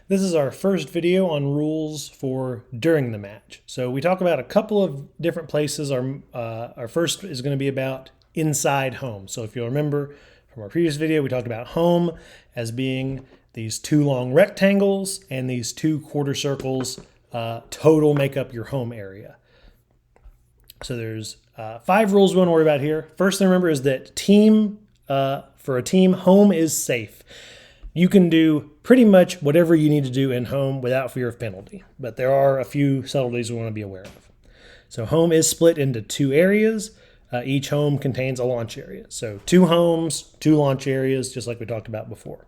This is our first video on rules for during the match. So we talk about a couple of different places. Our first is going to be about inside home. So if you'll remember from our previous video, we talked about home as being these two long rectangles and these two quarter circles total make up your home area. So there's 5 rules we want to worry about here. First thing to remember is that for a team, home is safe. You can do pretty much whatever you need to do in home without fear of penalty, but there are a few subtleties we want to be aware of. So home is split into 2 areas. Each home contains a launch area. So 2 homes, 2 launch areas, just like we talked about before.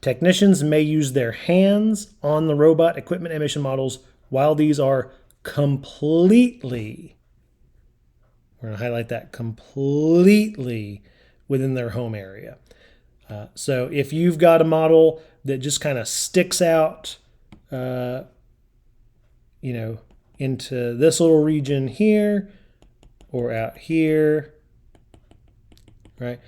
Technicians may use their hands on the robot equipment and mission models while these are completely, we're going to highlight that, completely within their home area. So if you've got a model that just kind of sticks out, into this little region here or out here, right?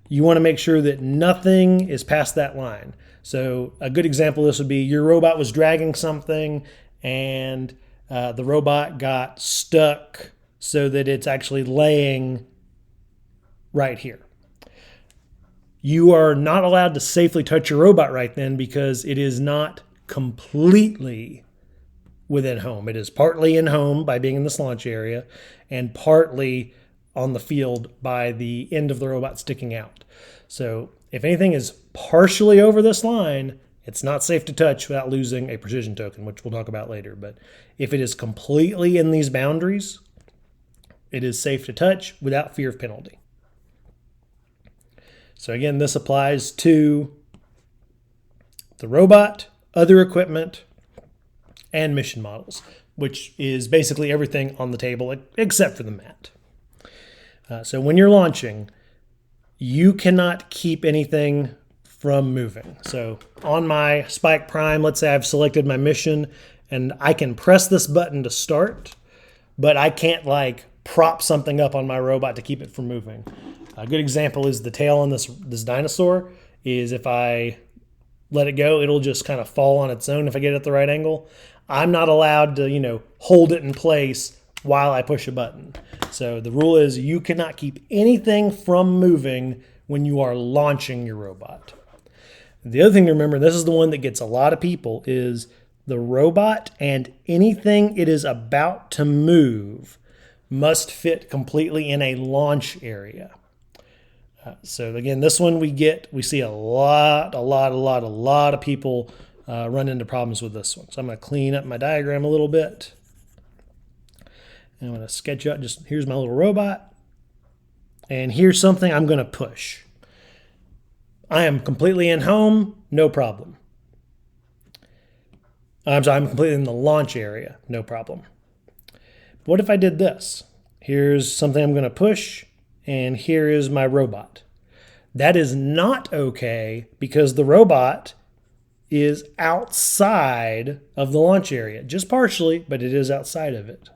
You want to make sure that nothing is past that line. So a good example of this would be your robot was dragging something and the robot got stuck so that it's actually laying right here. You are not allowed to safely touch your robot right then because it is not completely within home. It is partly in home by being in this launch area and partly on the field by the end of the robot sticking out. So if anything is partially over this line, it's not safe to touch without losing a precision token, which we'll talk about later. But if it is completely in these boundaries, it is safe to touch without fear of penalty. So again, this applies to the robot, other equipment, and mission models, which is basically everything on the table except for the mat. So when you're launching, you cannot keep anything from moving. So on my Spike Prime, let's say I've selected my mission and I can press this button to start, but I can't prop something up on my robot to keep it from moving. A good example is the tail on this dinosaur is if I let it go, it'll just kind of fall on its own if I get it at the right angle. I'm not allowed to, hold it in place while I push a button. So the rule is you cannot keep anything from moving when you are launching your robot. The other thing to remember, this is the one that gets a lot of people, is the robot and anything it is about to move must fit completely in a launch area. So again, this one we see a lot of people run into problems with this one. So I'm going to clean up my diagram a little bit. And I'm going to sketch out here's my little robot. And here's something I'm going to push. I am completely in home, no problem. I'm completely in the launch area, no problem. But what if I did this? Here's something I'm going to push, and here is my robot. That is not okay because the robot is outside of the launch area. Just partially, but it is outside of it.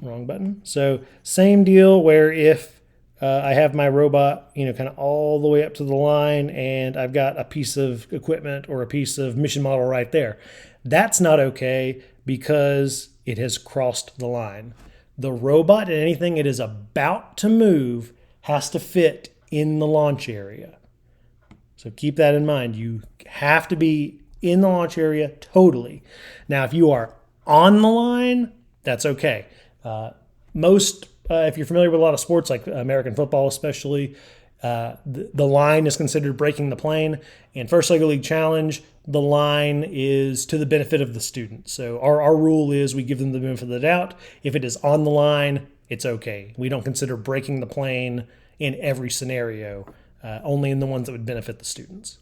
Wrong button. So same deal where if I have my robot, kind of all the way up to the line and I've got a piece of equipment or a piece of mission model right there. That's not okay because it has crossed the line. The robot and anything it is about to move has to fit in the launch area. So keep that in mind. You have to be in the launch area totally. Now, if you are on the line, that's okay. If you're familiar with a lot of sports like American football especially, the line is considered breaking the plane. In First Lego League Challenge, the line is to the benefit of the student. So our rule is we give them the benefit of the doubt. If it is on the line, it's okay. We don't consider breaking the plane in every scenario, only in the ones that would benefit the students.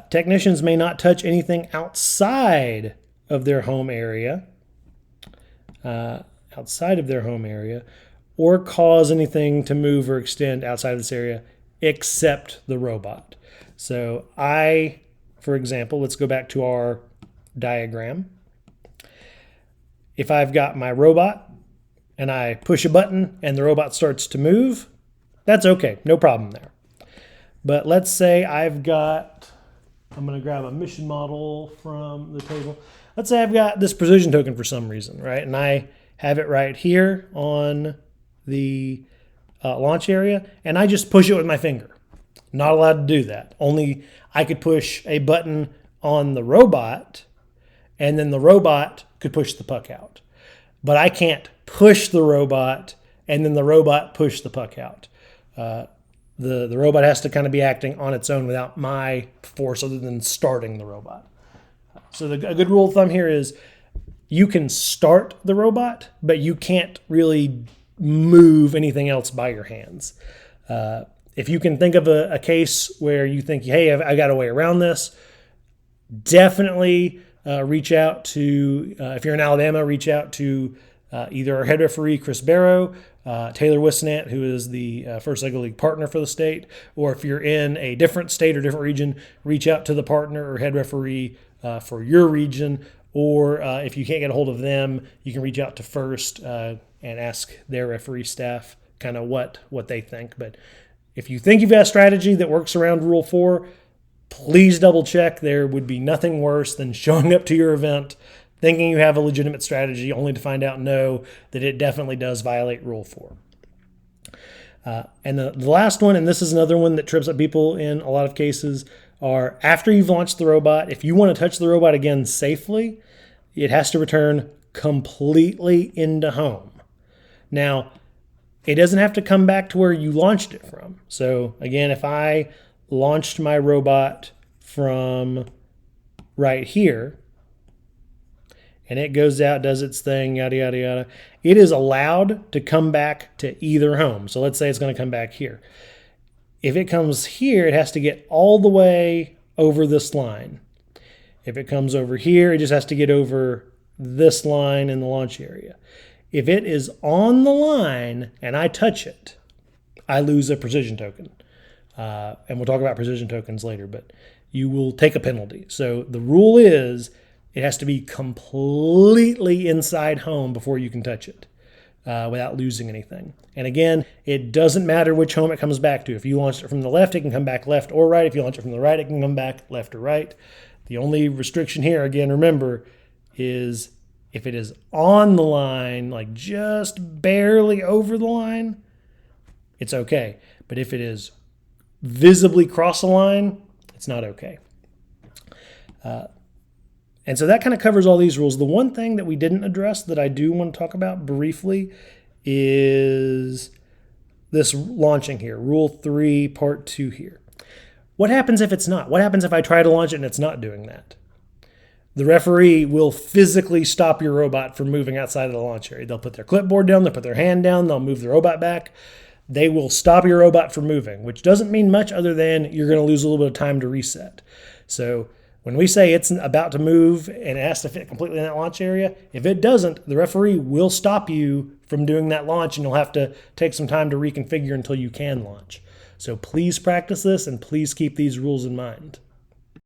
Technicians may not touch anything outside of their home area, or cause anything to move or extend outside of this area except the robot. So for example, let's go back to our diagram. If I've got my robot and I push a button and the robot starts to move, that's okay, no problem there. But let's say I'm going to grab a mission model from the table. Let's say I've got this precision token for some reason, right? And I have it right here on the launch area, and I just push it with my finger. Not allowed to do that. Only I could push a button on the robot, and then the robot could push the puck out. But I can't push the robot and then the robot push the puck out. The robot has to kind of be acting on its own without my force other than starting the robot. So a good rule of thumb here is you can start the robot, but you can't really move anything else by your hands. If you can think of a case where you think, hey, I got a way around this, definitely reach out to, if you're in Alabama, reach out to either our head referee, Chris Barrow, Taylor Wisnant, who is the First Lego League partner for the state, or if you're in a different state or different region, reach out to the partner or head referee for your region, or if you can't get a hold of them, you can reach out to First and ask their referee staff kind of what they think. But if you think you've got a strategy that works around Rule 4, please double check. There would be nothing worse than showing up to your event thinking you have a legitimate strategy only to find out no, that it definitely does violate Rule 4. And the last one, and this is another one that trips up people in a lot of cases, are after you've launched the robot, if you want to touch the robot again safely, it has to return completely into home. Now, it doesn't have to come back to where you launched it from. So again, if I launched my robot from right here, and it goes out, does its thing, yada, yada, yada, it is allowed to come back to either home. So let's say it's going to come back here. If it comes here, it has to get all the way over this line. If it comes over here, it just has to get over this line in the launch area. If it is on the line and I touch it, I lose a precision token. And we'll talk about precision tokens later, but you will take a penalty. So the rule is it has to be completely inside home before you can touch it without losing anything. And again, it doesn't matter which home it comes back to. If you launch it from the left, it can come back left or right. If you launch it from the right, it can come back left or right. The only restriction here, again, remember, is if it is on the line, like just barely over the line, it's okay. But if it is visibly cross the line, it's not okay. And so that kind of covers all these rules. The one thing that we didn't address that I do want to talk about briefly is this launching here, Rule 3, Part 2 here. What happens if it's not? What happens if I try to launch it and it's not doing that? The referee will physically stop your robot from moving outside of the launch area. They'll put their clipboard down, they'll put their hand down, they'll move the robot back. They will stop your robot from moving, which doesn't mean much other than you're going to lose a little bit of time to reset. So when we say it's about to move and it has to fit completely in that launch area, if it doesn't, the referee will stop you from doing that launch and you'll have to take some time to reconfigure until you can launch. So please practice this and please keep these rules in mind.